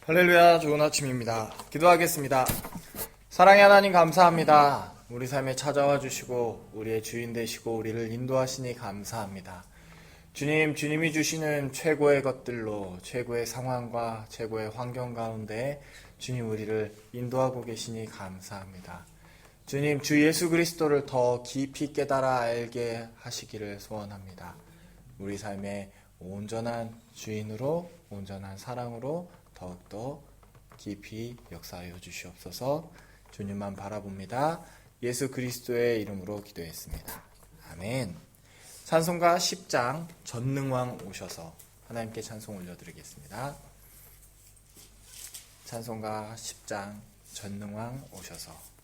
할렐루야, 좋은 아침입니다. 기도하겠습니다. 사랑의 하나님 감사합니다. 우리 삶에 찾아와 주시고 우리의 주인 되시고 우리를 인도하시니 감사합니다. 주님, 주님이 주시는 최고의 것들로 최고의 상황과 최고의 환경 가운데 주님 우리를 인도하고 계시니 감사합니다. 주님, 주 예수 그리스도를 더 깊이 깨달아 알게 하시기를 소원합니다. 우리 삶의 온전한 주인으로, 온전한 사랑으로 더욱더 깊이 역사하여 주시옵소서. 주님만 바라봅니다. 예수 그리스도의 이름으로 기도했습니다. 아멘. 찬송가 10장 전능왕 오셔서 하나님께 찬송 올려드리겠습니다. 찬송가 10장 전능왕 오셔서.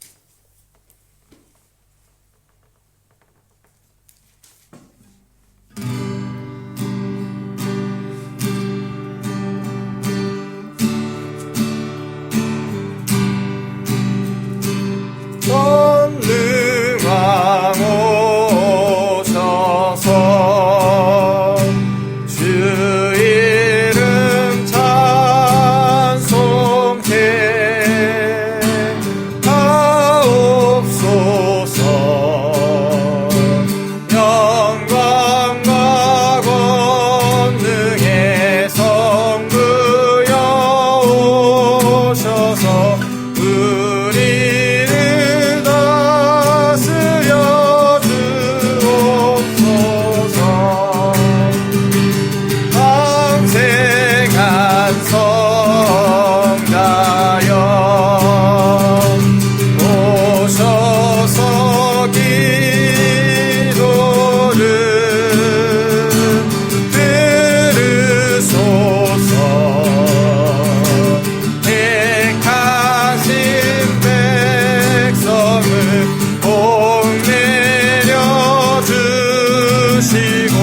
전능왕 오셔서 주 이름 찬송해 하옵소서. 영광과 권능의 성부여 오셔서 우리를 다스려 주옵소서. 왕생한 성자여 오셔서 기도를 들으소서. 택하신 백성을 복내려 주시고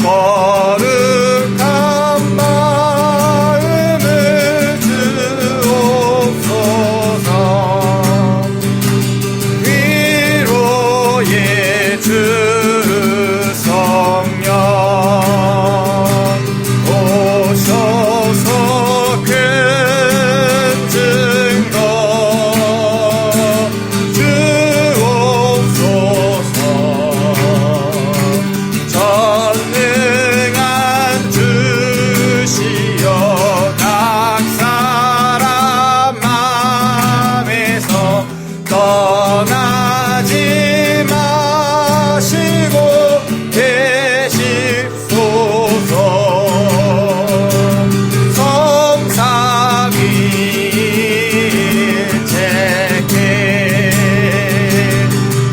거룩한 마음을 주옵소서. 위로의 주 성령 오셔서 큰 증거 주옵소서. 전능한 주시여 각 사람 마음에서 떠나지 마시고 계십소서. 성삼위일체께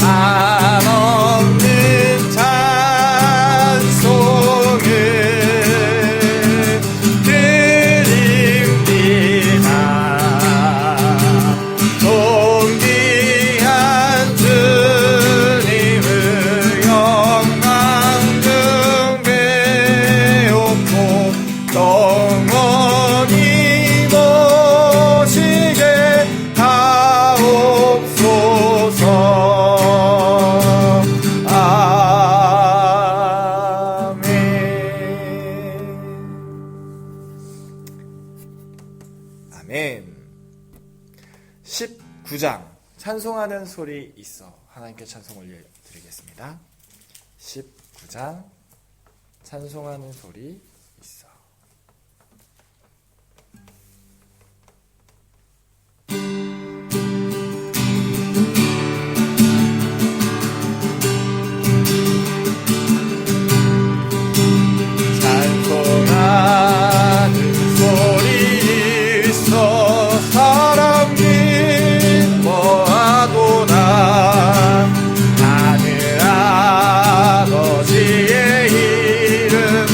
한없는 찬송을 드립니다. 존귀한 주님을 영광 등배옵고 영원히 모시게 하옵소서. 아멘. 아멘. 19장 찬송하는 소리 있어. 하나님께 찬송 올려드리겠습니다. 19장 찬송하는 소리 있어. 찬송하는 소리 있어. 사람 기뻐하도다. 하늘 아버지의 이름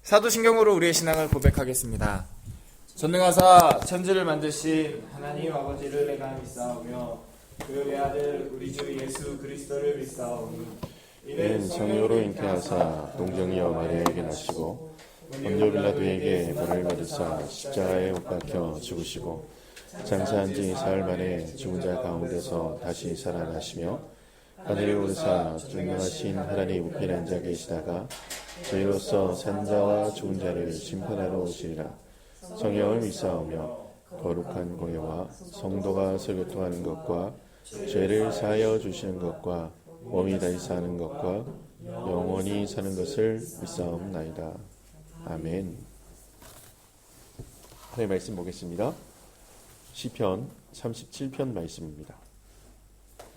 사도신경으로 우리의 신앙을 고백하겠습니다. 전능하사 천지를 만드신 하나님 아버지를 내가 믿사오며 그 외아들 우리 주 예수 그리스도를 믿사오니 이는 성령으로 잉태하사 동정녀 마리아에게 나시고 본요 빌라도에게 벌을 받으사 십자가에 못 박혀 죽으시고 장사한 지 사흘 만에 죽은 자 가운데서 다시 살아나시며 하늘에 오르사 존귀하신 하나님 우편에 앉아 계시다가 저희로서 산자와 죽은 자를 심판하러 오시리라. 성령을 믿사오며 거룩한 공예와 성도가 설교통하는 것과 죄를 사하여 주시는 것과 몸이 다시 사는 것과 영원히 사는 것을 믿사옵나이다. 아멘. 하나님의 말씀 보겠습니다. 시편 37편 말씀입니다.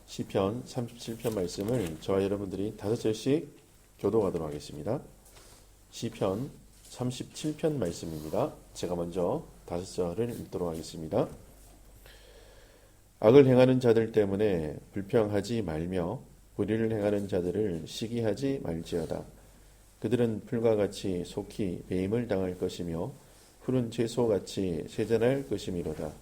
시편 37편 말씀을 저와 여러분들이 5절씩 교독하도록 하겠습니다. 시편 37편 말씀입니다. 제가 먼저 5절을 읽도록 하겠습니다. 악을 행하는 자들 때문에 불평하지 말며 불의를 행하는 자들을 시기하지 말지어다. 그들은 풀과 같이 속히 배임을 당할 것이며 푸른 채소같이 세잔할 것이미로다.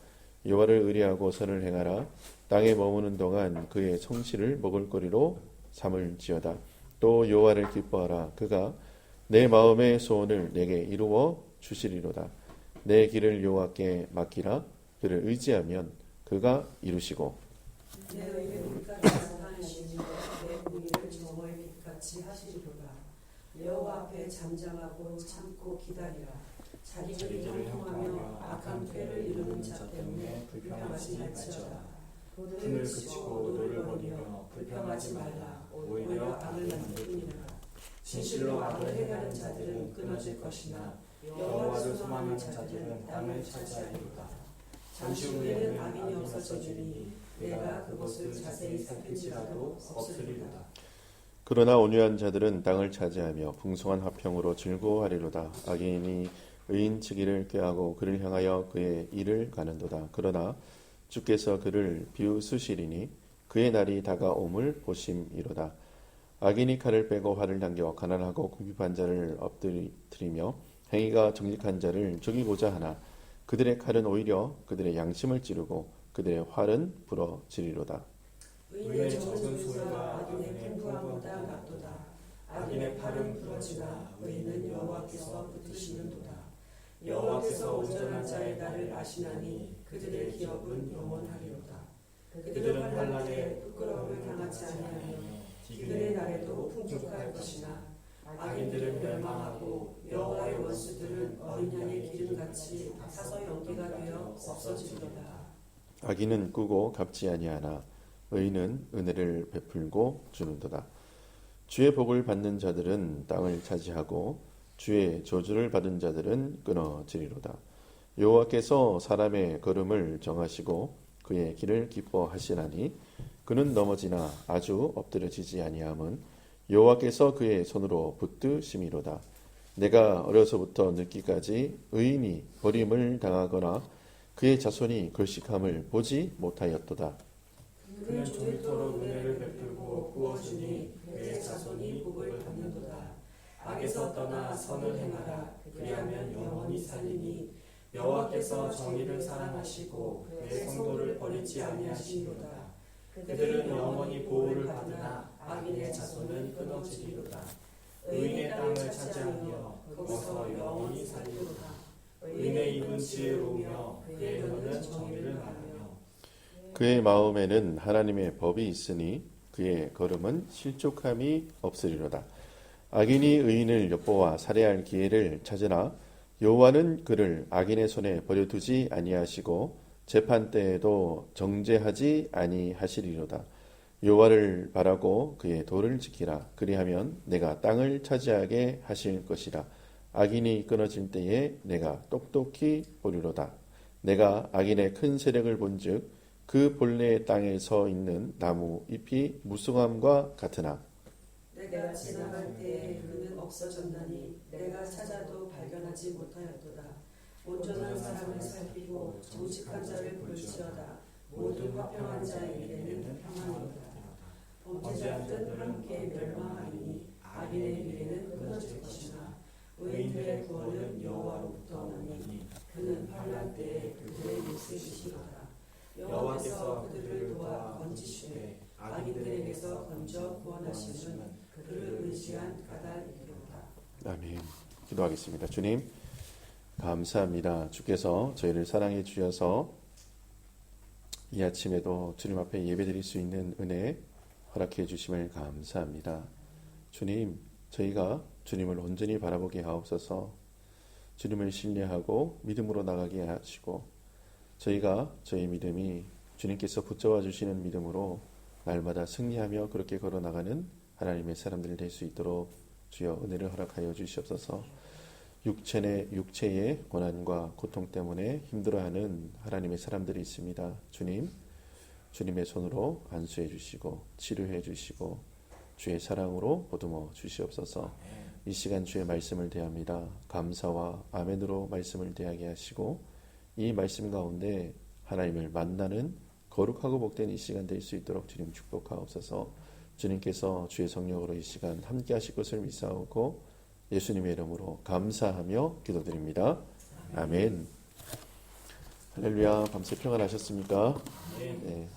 여호와를 의뢰하고 선을 행하라. 땅에 머무는 동안 그의 성실을 먹을거리로 삼을지어다. 또 여호와를 기뻐하라. 그가 내 마음의 소원을 내게 이루어 주시리로다. 내 길을 여호와께 맡기라. 그를 의지하면 그가 이루시고 내 의를 빛같이 하시며 내 공의를 정오의 빛같이 하시리로다. 여호와 앞에 잠잠하고 참고 기다리라. 자기 길을 형통하며 악한 꾀를 이루는 자 때문에 불평하지 말지어다. 분을 그치고 노를 버리며 불평하지 말라. 오히려 악을 낳는 뿐이라. 진실로 악을 행하는 자들은 끊어질 것이나 여호와를 소망하는 자들은 땅을 차지하리로다. 잠시 후에는 악인이 없어지리니 내가 그것을 자세히 살필지라도 없으리로다. 그러나 온유한 자들은 땅을 차지하며 풍성한 화평으로 즐거워하리로다. 악인이 의인 치기를 꾀하고 그를 향하여 그의 일을 가는도다. 그러나 주께서 그를 비웃으시리니 그의 날이 다가옴을 보심이로다. 악인이 칼을 빼고 활을 당겨 가난하고 궁핍한 자를 엎드리며 행위가 정직한 자를 죽이고자 하나 그들의 칼은 오히려 그들의 양심을 찌르고 그들의 활은 부러지리로다. 의인의 적은 소리가 악인의 풍부함보다 낫도다. 악인의 팔은 부러지나 의인은 여호와께서 붙드시는도다. 여호와께서 온전한 자의 날을 아시나니 그들의 기업은 영원하리로다. 그들은 환난에 부끄러움을 당하지 아니하며 그들의 날에도 풍족할 것이나 악인들은 멸망하고 여호와의 원수들은 어린 양의 기름같이 사서 연기가 되어 없어지리로다. 악인은 꾸고 갚지 아니하나 의인은 은혜를 베풀고 주는도다. 주의 복을 받는 자들은 땅을 차지하고 주의 저주를 받은 자들은 끊어지리로다. 여호와께서 사람의 걸음을 정하시고 그의 길을 기뻐하시나니 그는 넘어지나 아주 엎드려지지 아니함은 여호와께서 그의 손으로 붙드심이로다. 내가 어려서부터 늙기까지 의인이 버림을 당하거나 그의 자손이 걸식함을 보지 못하였도다. 그는 종일토록 은혜를 베풀고 구워주니 그의 자손이 복을 받는도다. 악에서 떠나 선을 행하라. 그리하면 영원히 살리니 여호와께서 정의를 사랑하시고 그의 성도를 버리지 아니하시리로다. 그들은 영원히 보호를 받으나 악인의 자손은 끊어지리로다. 의인의 땅을 차지하며 거기서 영원히 살리로다. 의인의 입은 지혜로우며 그의 혀는 정의를 말하며 그의 마음에는 하나님의 법이 있으니 그의 걸음은 실족함이 없으리로다. 악인이 의인을 엿보아 살해할 기회를 찾으나 여호와는 그를 악인의 손에 버려두지 아니하시고 재판 때에도 정죄하지 아니하시리로다. 여호와를 바라고 그의 도를 지키라. 그리하면 내가 땅을 차지하게 하실 것이라. 악인이 끊어질 때에 내가 똑똑히 보리로다. 내가 악인의 큰 세력을 본즉 그 본래의 땅에 서 있는 나무 잎이 무성함과 같으나 내가 지나갈 때에 그는 없어졌나니 내가 찾아도 발견하지 못하였도다. 온전한 사람을 살피고 정직한 자를 볼지어다. 모두 화평한 자의 미래는 평안이로다. 범죄자들은 함께 멸망하리니 악인의 미래는 끊어질 것이나 의인들의 구원은 여호와로부터 오니 그는 환난 때에 그들의 몫을 주시리라. 여호와께서 그들을 도와 건지시되 악인들에게서 건져 구원하시는 그를 의지한 까닭이로다. 아멘. 기도하겠습니다. 주님, 감사합니다. 주께서 저희를 사랑해 주셔서 이 아침에도 주님 앞에 예배드릴 수 있는 은혜 허락해 주심을 감사합니다. 주님, 저희가 주님을 온전히 바라보게 하옵소서. 주님을 신뢰하고 믿음으로 나가게 하시고 저희가 저희 믿음이 주님께서 붙잡아 주시는 믿음으로 날마다 승리하며 그렇게 걸어나가는 하나님의 사람들이 될 수 있도록 주여 은혜를 허락하여 주시옵소서. 육체의 고난과 고통 때문에 힘들어하는 하나님의 사람들이 있습니다. 주님, 주님의 손으로 안수해 주시고 치료해 주시고 주의 사랑으로 보듬어 주시옵소서. 이 시간 주의 말씀을 대합니다. 감사와 아멘으로 말씀을 대하게 하시고 이 말씀 가운데 하나님을 만나는 거룩하고 복된 이 시간 될 수 있도록 주님 축복하옵소서. 주님께서 주의 성령으로 이 시간 함께 하실 것을 믿사오고 예수님의 이름으로 감사하며 기도드립니다. 아멘. 할렐루야. 밤새 평안하셨습니까? 네.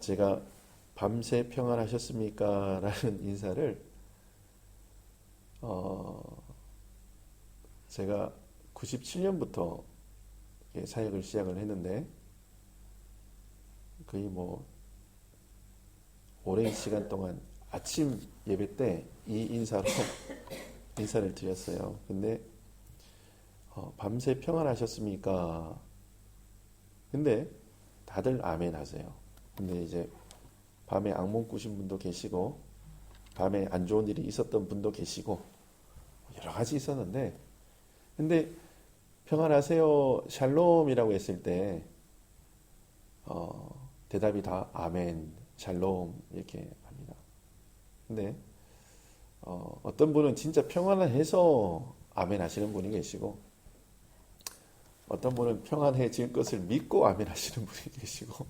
제가 밤새 평안하셨습니까? 라는 인사를 제가 97년부터 사역을 시작을 했는데 거의 뭐 오랜 시간 동안 아침 예배 때 이 인사로 인사를 드렸어요. 근데 밤새 평안하셨습니까? 근데 다들 아멘 하세요. 근데 이제 밤에 악몽 꾸신 분도 계시고 밤에 안 좋은 일이 있었던 분도 계시고 여러 가지 있었는데 근데 평안하세요 샬롬이라고 했을 때 대답이 다 아멘 샬롬 이렇게 합니다. 근데 어떤 분은 진짜 평안해서 아멘 하시는 분이 계시고 어떤 분은 평안해질 것을 믿고 아멘 하시는 분이 계시고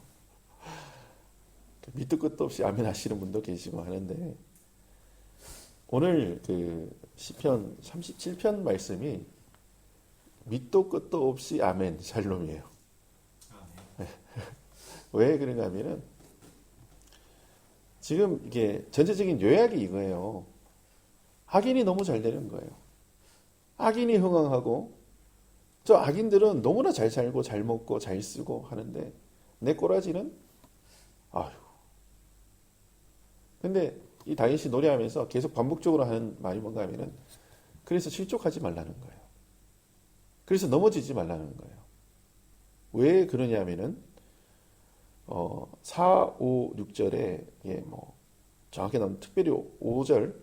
밑도 끝도 없이 아멘 하시는 분도 계시고 하는데 오늘 그 시편 37편 말씀이 밑도 끝도 없이 아멘 샬롬이에요. 왜 그런가 하면은 지금 이게 전체적인 요약이 이거예요. 악인이 너무 잘 되는 거예요. 악인이 흥황하고 저 악인들은 너무나 잘 살고 잘 먹고 잘 쓰고 하는데 내 꼬라지는 아휴. 근데 이 다윗이 노래하면서 계속 반복적으로 하는 말이 뭔가 하면은 그래서 실족하지 말라는 거예요. 그래서 넘어지지 말라는 거예요. 왜 그러냐 하면은 4, 5, 6절에 뭐 정확히 나오면 특별히 5절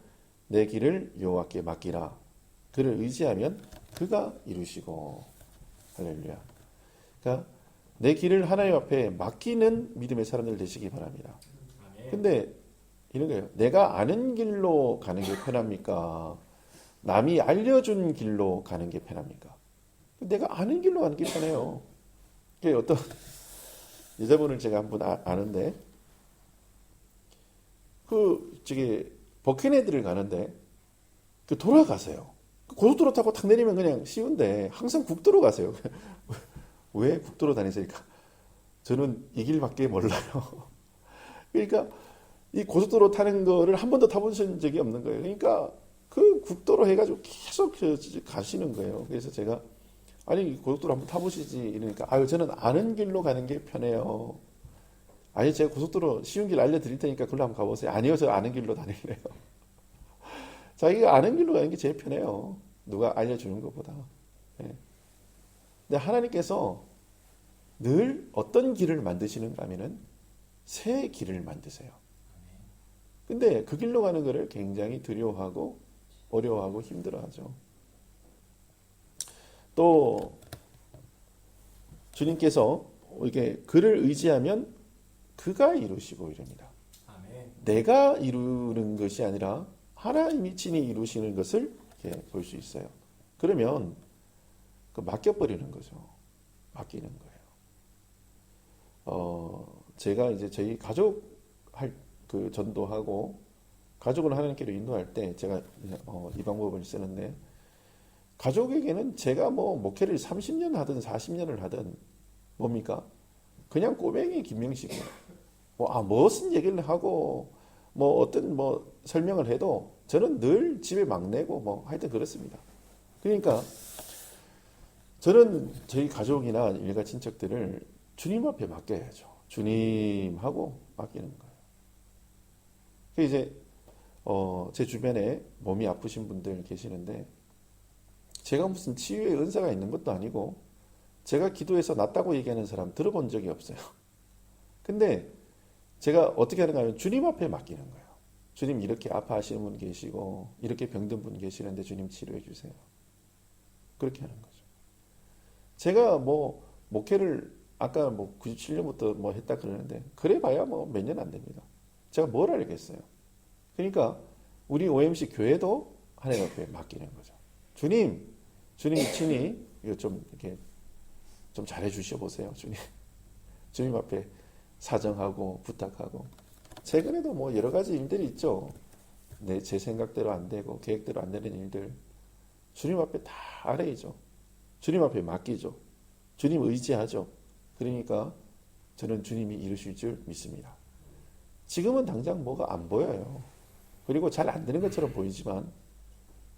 내 길을 여호와께 맡기라. 그를 의지하면 그가 이루시고 할렐루야. 그러니까 내 길을 하나님 앞에 맡기는 믿음의 사람들 되시기 바랍니다. 근데 이런 거예요. 내가 아는 길로 가는 게 편합니까? 남이 알려준 길로 가는 게 편합니까? 내가 아는 길로 가는 게 편해요. 어떤 여자분을 제가 한 분 아는데 버킷헤드를 가는데 돌아가세요. 고속도로 타고 탁 내리면 그냥 쉬운데 항상 국도로 가세요. 왜 국도로 다니세요? 저는 이 길밖에 몰라요. 그러니까 이 고속도로 타는 거를 한 번도 타보신 적이 없는 거예요. 그러니까 그 국도로 해가지고 계속 가시는 거예요. 그래서 제가 아니 고속도로 한번 타보시지 이러니까 저는 아는 길로 가는 게 편해요. 아니 제가 고속도로 쉬운 길 알려드릴 테니까 그걸로 한번 가보세요. 아니요 저 아는 길로 다닐래요. 자기가 아는 길로 가는 게 제일 편해요. 누가 알려주는 것보다. 네. 근데 하나님께서 늘 어떤 길을 만드시는가 하면은 새 길을 만드세요. 근데 그 길로 가는 거를 굉장히 두려워하고 어려워하고 힘들어하죠. 또 주님께서 이렇게 그를 의지하면 그가 이루시고 이릅니다. 내가 이루는 것이 아니라 하나님이 친히 이루시는 것을 이렇게 볼 수 있어요. 그러면 맡겨버리는 거죠. 맡기는 거예요. 제가 이제 저희 가족 전도하고 가족을 하나님께로 인도할 때 제가 이 방법을 쓰는데, 가족에게는 제가 뭐 목회를 30년 하든 40년을 하든 뭡니까? 그냥 꼬맹이 김명식 무슨 얘기를 하고 뭐 어떤 뭐 설명을 해도 저는 늘 집에 막내고 뭐 하여튼 그렇습니다. 그러니까 저는 저희 가족이나 일가 친척들을 주님 앞에 맡겨야죠. 주님하고 맡기는 거예요. 이제 제 주변에 몸이 아프신 분들 계시는데, 제가 무슨 치유의 은사가 있는 것도 아니고 제가 기도해서 낫다고 얘기하는 사람 들어본 적이 없어요. 근데 제가 어떻게 하는가 하면 주님 앞에 맡기는 거예요. 주님, 이렇게 아파하시는 분 계시고 이렇게 병든 분 계시는데 주님 치료해 주세요. 그렇게 하는 거죠. 제가 뭐 목회를 아까 뭐 97년부터 뭐 했다 그러는데 그래 봐야 뭐 몇 년 안 됩니다. 제가 뭘 알겠어요. 그러니까 우리 OMC 교회도 하나님 앞에 맡기는 거죠. 주님 친히 이거 좀 이렇게 좀 잘해 주셔 보세요. 주님 앞에 사정하고 부탁하고. 최근에도 뭐 여러 가지 일들이 있죠. 제 생각대로 안 되고 계획대로 안 되는 일들 주님 앞에 다 아뢰이죠. 주님 앞에 맡기죠. 주님 의지하죠. 그러니까 저는 주님이 이루실 줄 믿습니다. 지금은 당장 뭐가 안 보여요. 그리고 잘 안 되는 것처럼 보이지만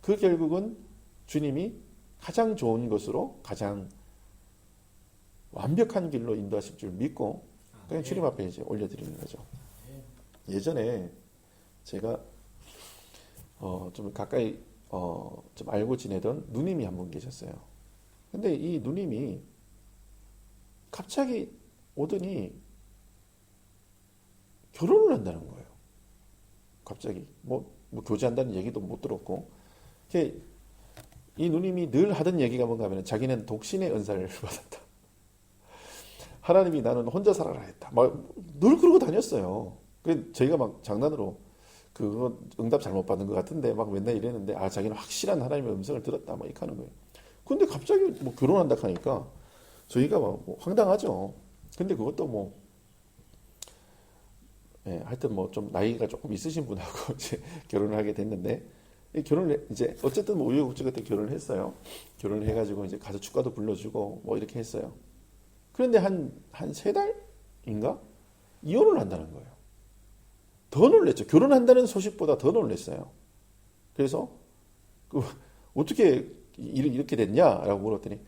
그 결국은 주님이 가장 좋은 것으로 가장 완벽한 길로 인도하실 줄 믿고 그냥 주님 앞에 이제 올려드리는 거죠. 예전에 제가 좀 가까이 좀 알고 지내던 누님이 한 분 계셨어요. 근데 이 누님이 갑자기 오더니 결혼을 한다는 거예요. 갑자기 뭐 교제한다는 얘기도 못 들었고, 이 누님이 늘 하던 얘기가 뭔가 하면 자기는 독신의 은사를 받았다. 하나님이 나는 혼자 살아라 했다. 막 늘 그러고 다녔어요. 그래서 저희가 막 장난으로 그거 응답 잘못 받은 것 같은데 막 맨날 이랬는데, 자기는 확실한 하나님의 음성을 들었다 막 이렇게 하는 거예요. 근데 갑자기 뭐 결혼한다 하니까 저희가 막 뭐 황당하죠. 근데 그것도 하여튼 뭐 좀 나이가 조금 있으신 분하고 이제 결혼을 하게 됐는데, 결혼을 이제 어쨌든 뭐 우여곡절 끝에 결혼을 했어요. 결혼을 해가지고 이제 가서 축가도 불러주고 뭐 이렇게 했어요. 그런데 한 3달인가 이혼을 한다는 거예요. 더 놀랬죠. 결혼한다는 소식보다 더 놀랬어요. 그래서 어떻게 이렇게 됐냐라고 물었더니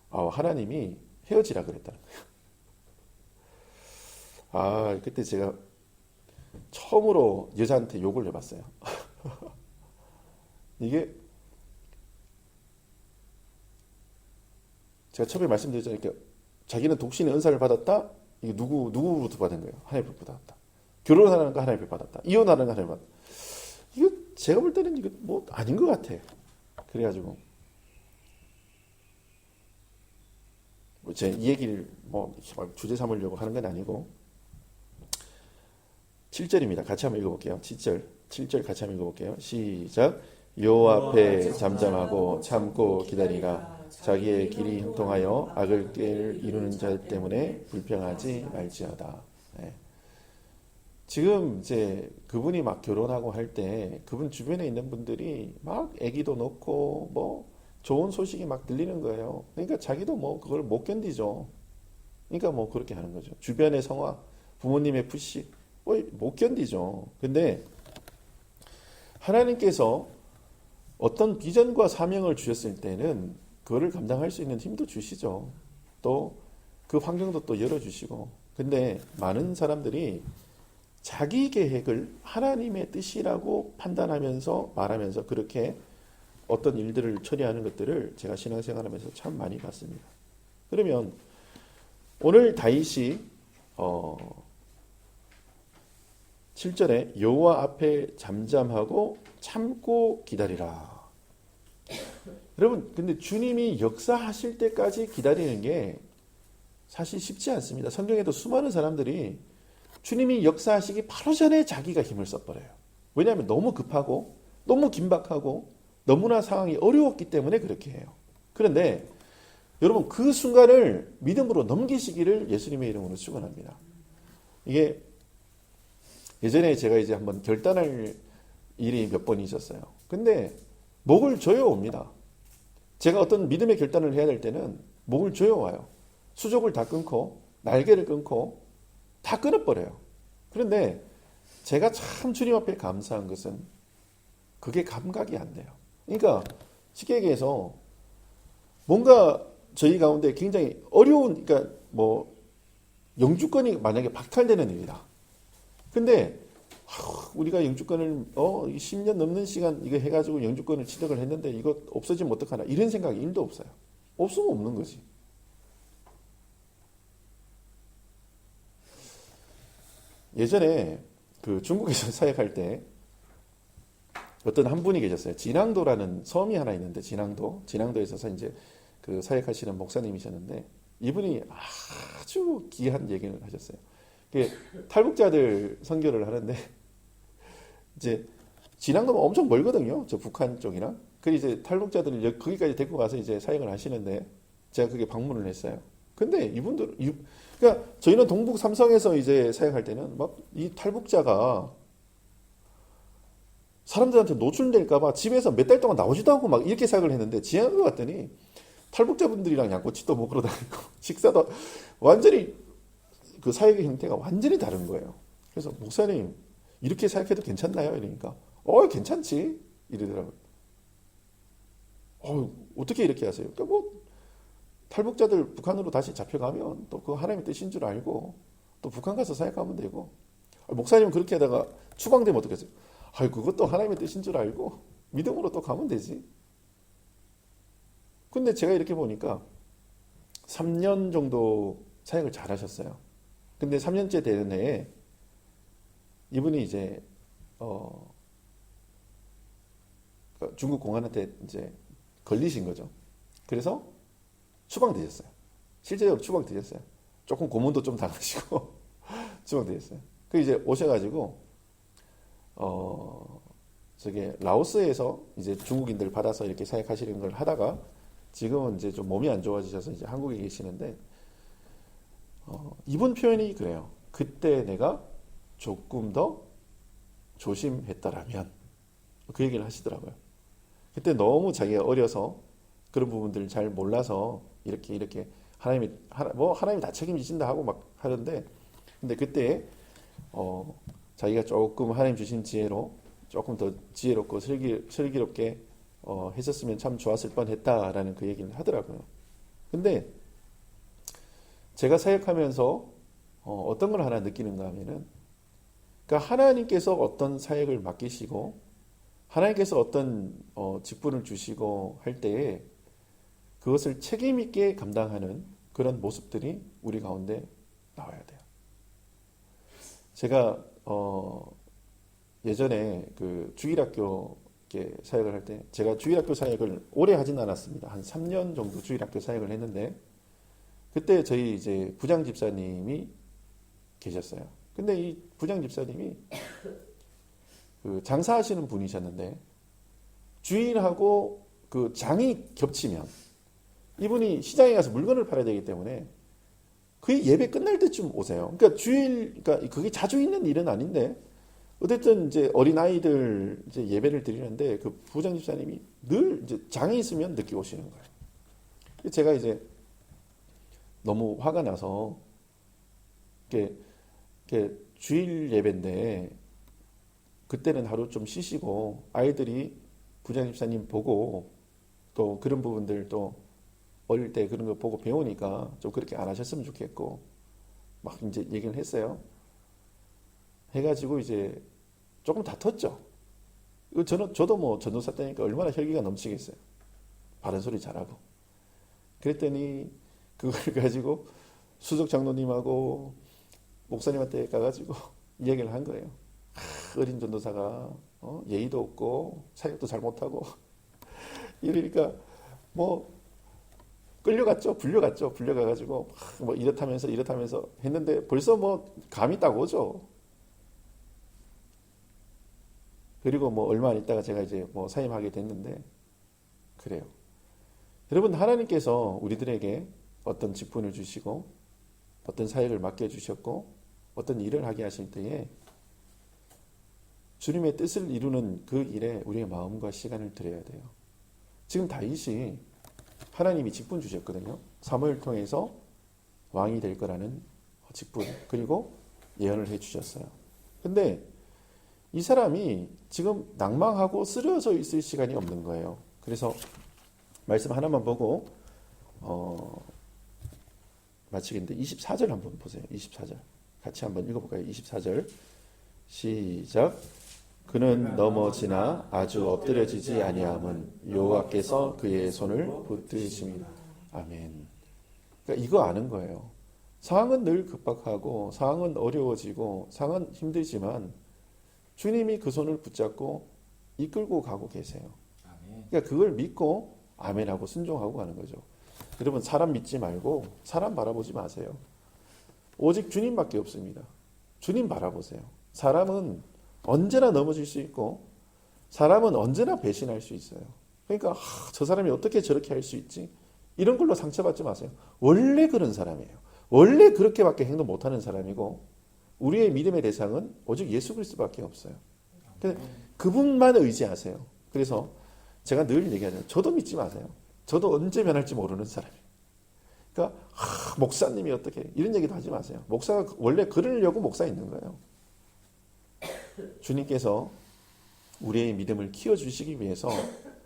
하나님이 헤어지라 그랬다는 거예요. 그때 제가 처음으로 여자한테 욕을 해봤어요. 이게 제가 처음에 말씀드렸잖아요. 자기는 독신의 은사를 받았다. 이게 누구부터 받은 거예요? 하나님부터 받았다. 결혼하는 거 하나님부터 받았다. 이혼하는 거 하나님부터 받았다. 이거 제가 볼 때는 이거 뭐 아닌 것 같아. 그래가지고 제 이 얘기를 뭐 주제 삼으려고 하는 건 아니고, 7절입니다. 같이 한번 읽어볼게요. 7절 같이 한번 읽어볼게요. 시작. 여호와 앞에 잠잠하고 참고 기다리라. 자기의 길이 형통하여 악을 이루는 자 때문에 불평하지 말지어다. 지금 이제 그분이 막 결혼하고 할 때 그분 주변에 있는 분들이 막 아기도 놓고 뭐 좋은 소식이 막 들리는 거예요. 그러니까 자기도 뭐 그걸 못 견디죠. 그러니까 뭐 그렇게 하는 거죠. 주변의 성화, 부모님의 푸시 못 견디죠. 근데 하나님께서 어떤 비전과 사명을 주셨을 때는 그거를 감당할 수 있는 힘도 주시죠. 또 그 환경도 또 열어주시고. 근데 많은 사람들이 자기 계획을 하나님의 뜻이라고 판단하면서 말하면서 그렇게 어떤 일들을 처리하는 것들을 제가 신앙생활하면서 참 많이 봤습니다. 그러면 오늘 다윗이 7절에 여호와 앞에 잠잠하고 참고 기다리라. 여러분, 근데 주님이 역사하실 때까지 기다리는 게 사실 쉽지 않습니다. 성경에도 수많은 사람들이 주님이 역사하시기 바로 전에 자기가 힘을 써버려요. 왜냐하면 너무 급하고 너무 긴박하고 너무나 상황이 어려웠기 때문에 그렇게 해요. 그런데 여러분, 그 순간을 믿음으로 넘기시기를 예수님의 이름으로 축원합니다. 이게 예전에 제가 이제 한번 결단을 일이 몇 번 있었어요. 근데 목을 조여 옵니다. 제가 어떤 믿음의 결단을 해야 될 때는 목을 조여 와요. 수족을 다 끊고 날개를 끊고 다 끊어버려요. 그런데 제가 참 주님 앞에 감사한 것은 그게 감각이 안 돼요. 그러니까 쉽게 얘기해서 뭔가 저희 가운데 굉장히 어려운, 그러니까 뭐 영주권이 만약에 박탈되는 일이다. 근데 우리가 영주권을 10년 넘는 시간 이거 해가지고 영주권을 취득을 했는데 이거 없어지면 어떡하나 이런 생각이 1도 없어요. 없으면 없는 거지. 예전에 그 중국에서 사역할 때 어떤 한 분이 계셨어요. 진앙도라는 섬이 하나 있는데 진앙도에서 이제 그 사역하시는 목사님이셨는데 이분이 아주 귀한 얘기를 하셨어요. 탈북자들 선교를 하는데 이제 진앙도면 엄청 멀거든요. 저 북한 쪽이랑. 그래서 이제 탈북자들을 거기까지 데리고 가서 이제 사역을 하시는데 제가 그게 방문을 했어요. 근데 그러니까 저희는 동북 삼성에서 이제 사역할 때는 막 이 탈북자가 사람들한테 노출될까봐 집에서 몇 달 동안 나오지도 않고 막 이렇게 사역을 했는데 지나가 갔더니 탈북자분들이랑 양꼬치도 먹으러 다니고 식사도 완전히 그 사역의 형태가 완전히 다른 거예요. 그래서 목사님 이렇게 사역해도 괜찮나요? 이러니까 괜찮지 이러더라고요. 어떻게 이렇게 하세요? 그러니까 뭐 탈북자들 북한으로 다시 잡혀가면 또 그 하나님의 뜻인 줄 알고 또 북한 가서 사역하면 되고 목사님은 그렇게 하다가 추방되면 어떻겠어요? 그것도 하나님의 뜻인 줄 알고 믿음으로 또 가면 되지. 근데 제가 이렇게 보니까 3년 정도 사역을 잘 하셨어요. 근데 3년째 되는 해에 이분이 이제 중국 공안한테 이제 걸리신 거죠. 그래서 추방되셨어요. 실제로 추방되셨어요. 조금 고문도 좀 당하시고 추방되셨어요. 그 이제 오셔가지고 저게 라오스에서 이제 중국인들 받아서 이렇게 사역하시는 걸 하다가 지금은 이제 좀 몸이 안 좋아지셔서 이제 한국에 계시는데 이분 표현이 그래요. 그때 내가 조금 더 조심했더라면 그 얘기를 하시더라고요. 그때 너무 자기가 어려서 그런 부분들을 잘 몰라서 이렇게 하나님이 다 책임지신다 하고 막 하던데 근데 그때 자기가 조금 하나님 주신 지혜로 조금 더 지혜롭고 슬기롭게 했었으면 참 좋았을 뻔했다라는 그 얘기를 하더라고요. 근데 제가 사역하면서 어떤 걸 하나 느끼는가 하면은 그러니까 하나님께서 어떤 사역을 맡기시고 하나님께서 어떤 직분을 주시고 할 때에 그것을 책임 있게 감당하는 그런 모습들이 우리 가운데 나와야 돼요. 제가 예전에 그 주일학교 사역을 할 때 제가 주일학교 사역을 오래 하진 않았습니다. 한 3년 정도 주일학교 사역을 했는데 그때 저희 이제 부장 집사님이 계셨어요. 근데 이 부장 집사님이 그 장사하시는 분이셨는데 주일하고 그 장이 겹치면 이분이 시장에 가서 물건을 팔아야 되기 때문에 거의 예배 끝날 때쯤 오세요. 그러니까 그러니까 그게 자주 있는 일은 아닌데 어쨌든 이제 어린아이들 이제 예배를 드리는데 그 부장 집사님이 늘 이제 장이 있으면 늦게 오시는 거예요. 제가 이제 너무 화가 나서 이렇게 주일 예배인데 그때는 하루 좀 쉬시고 아이들이 부장 집사님 보고 또 그런 부분들 또 어릴 때 그런 거 보고 배우니까 좀 그렇게 안 하셨으면 좋겠고 막 이제 얘기를 했어요. 해가지고 이제 조금 다퉜죠. 저도 뭐 전도사 때니까 얼마나 혈기가 넘치겠어요. 바른 소리 잘하고. 그랬더니 그걸 가지고 수석 장로님하고 목사님한테 가가지고 얘기를 한 거예요. 어린 전도사가 예의도 없고 사역도 잘 못하고 이러니까 뭐 불려가가지고 뭐 이렇다면서 했는데 벌써 뭐 감이 딱 오죠. 그리고 뭐 얼마 안 있다가 제가 이제 뭐 사임하게 됐는데 그래요. 여러분 하나님께서 우리들에게 어떤 직분을 주시고 어떤 사역을 맡겨주셨고 어떤 일을 하게 하실 때에 주님의 뜻을 이루는 그 일에 우리의 마음과 시간을 들여야 돼요. 지금 다윗이 하나님이 직분 주셨거든요. 사무엘 통해서 왕이 될 거라는 직분, 그리고 예언을 해주셨어요. 근데 이 사람이 지금 낭망하고 쓰러져 있을 시간이 없는 거예요. 그래서 말씀 하나만 보고 마치겠는데 24절 한번 보세요. 24절 같이 한번 읽어볼까요? 24절 시작. 그는 넘어지나 아주 엎드려지지 아니함은 여호와께서 그의 손을 붙드심이라. 아멘. 그러니까 이거 아는 거예요. 상황은 늘 급박하고 상황은 어려워지고 상황은 힘들지만 주님이 그 손을 붙잡고 이끌고 가고 계세요. 그러니까 그걸 믿고 아멘하고 순종하고 가는 거죠. 여러분, 사람 믿지 말고 사람 바라보지 마세요. 오직 주님밖에 없습니다. 주님 바라보세요. 사람은 언제나 넘어질 수 있고 사람은 언제나 배신할 수 있어요. 그러니까 저 사람이 어떻게 저렇게 할 수 있지? 이런 걸로 상처받지 마세요. 원래 그런 사람이에요. 원래 그렇게밖에 행동 못하는 사람이고 우리의 믿음의 대상은 오직 예수 그리스도밖에 없어요. 그분만 의지하세요. 그래서 제가 늘 얘기하잖아요. 저도 믿지 마세요. 저도 언제 변할지 모르는 사람이에요. 그러니까 목사님이 어떻게 이런 얘기도 하지 마세요. 목사가 원래 그러려고 목사 있는 거예요. 주님께서 우리의 믿음을 키워주시기 위해서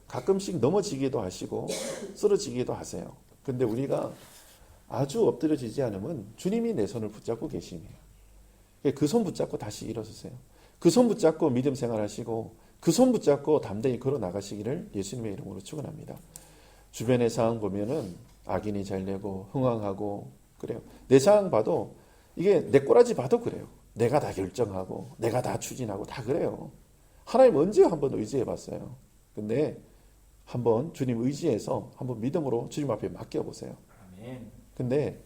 가끔씩 넘어지기도 하시고 쓰러지기도 하세요. 근데 우리가 아주 엎드려지지 않으면 주님이 내 손을 붙잡고 계시네요. 그 손 붙잡고 다시 일어서세요. 그 손 붙잡고 믿음 생활하시고 그 손 붙잡고 담대히 걸어 나가시기를 예수님의 이름으로 축원합니다. 주변의 상황 보면은 악인이 잘되고 흥황하고 그래요. 내 상황 봐도 이게 내 꼬라지 봐도 그래요. 내가 다 결정하고 내가 다 추진하고 다 그래요. 하나님 언제 한번 의지해 봤어요. 근데 한번 주님 의지해서 한번 믿음으로 주님 앞에 맡겨 보세요. 근데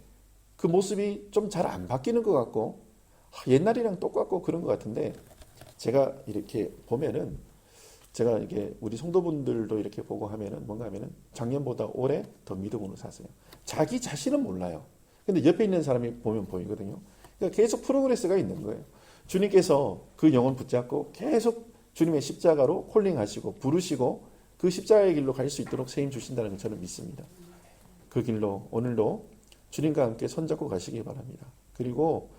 그 모습이 좀 잘 안 바뀌는 것 같고 옛날이랑 똑같고 그런 것 같은데 제가 이렇게 보면은 제가 이게 우리 성도분들도 이렇게 보고 하면은 뭔가 하면은 작년보다 올해 더 믿음으로 사세요. 자기 자신은 몰라요. 근데 옆에 있는 사람이 보면 보이거든요. 그러니까 계속 프로그레스가 있는 거예요. 주님께서 그 영혼 붙잡고 계속 주님의 십자가로 콜링하시고 부르시고 그 십자가의 길로 갈 수 있도록 세임 주신다는 걸 저는 믿습니다. 그 길로 오늘도 주님과 함께 손잡고 가시기 바랍니다. 그리고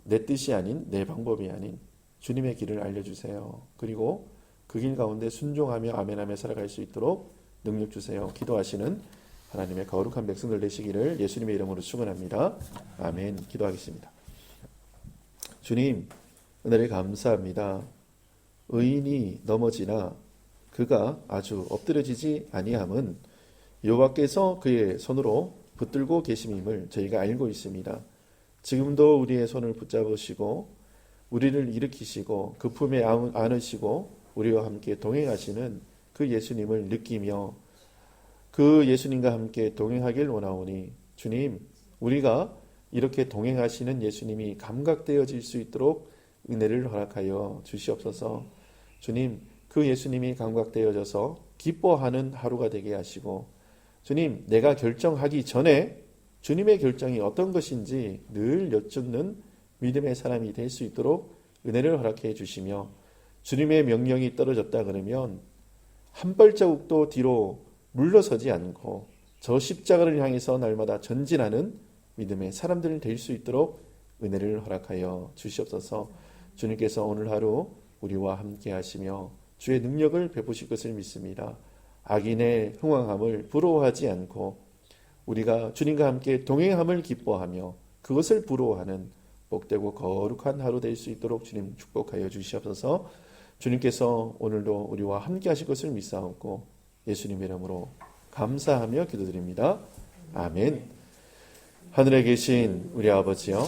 내 뜻이 아닌 내 방법이 아닌 주님의 길을 알려주세요. 그리고 그 길 가운데 순종하며 아멘하며 살아갈 수 있도록 능력 주세요. 기도하시는 하나님의 거룩한 백성들 되시기를 예수님의 이름으로 축원합니다. 아멘. 기도하겠습니다. 주님, 은혜를 감사합니다. 의인이 넘어지나 그가 아주 엎드려지지 아니함은 여호와께서 그의 손으로 붙들고 계심임을 저희가 알고 있습니다. 지금도 우리의 손을 붙잡으시고 우리를 일으키시고 그 품에 안으시고 우리와 함께 동행하시는 그 예수님을 느끼며 그 예수님과 함께 동행하길 원하오니 주님, 우리가 이렇게 동행하시는 예수님이 감각되어질 수 있도록 은혜를 허락하여 주시옵소서. 주님, 그 예수님이 감각되어져서 기뻐하는 하루가 되게 하시고 주님, 내가 결정하기 전에 주님의 결정이 어떤 것인지 늘 여쭙는 믿음의 사람이 될 수 있도록 은혜를 허락해 주시며 주님의 명령이 떨어졌다 그러면 한 발자국도 뒤로 물러서지 않고 저 십자가를 향해서 날마다 전진하는 믿음의 사람들 될 수 있도록 은혜를 허락하여 주시옵소서. 주님께서 오늘 하루 우리와 함께 하시며 주의 능력을 베푸실 것을 믿습니다. 악인의 흥황함을 부러워하지 않고 우리가 주님과 함께 동행함을 기뻐하며 그것을 부러워하는 복되고 거룩한 하루 될 수 있도록 주님 축복하여 주시옵소서. 주님께서 오늘도 우리와 함께 하실 것을 믿사옵고 예수님의 이름으로 감사하며 기도드립니다. 아멘. 하늘에 계신 우리 아버지여,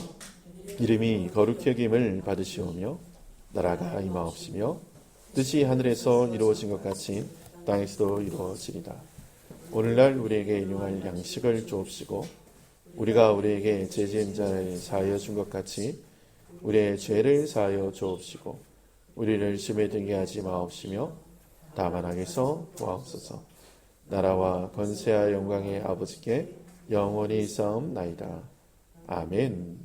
이름이 거룩히 여김을 받으시오며 나라가 임하옵시며 뜻이 하늘에서 이루어진 것 같이 땅에서도 이루어지리다. 오늘날 우리에게 일용할 양식을 주옵시고 우리가 우리에게 죄 지은 자를 사하여 준 것 같이 우리의 죄를 사하여 주옵시고 우리를 시험에 들게 하지 마옵시며 다만 악에서 구하옵소서. 나라와 권세와 영광의 아버지께 영원히 있사옵나이다. 아멘.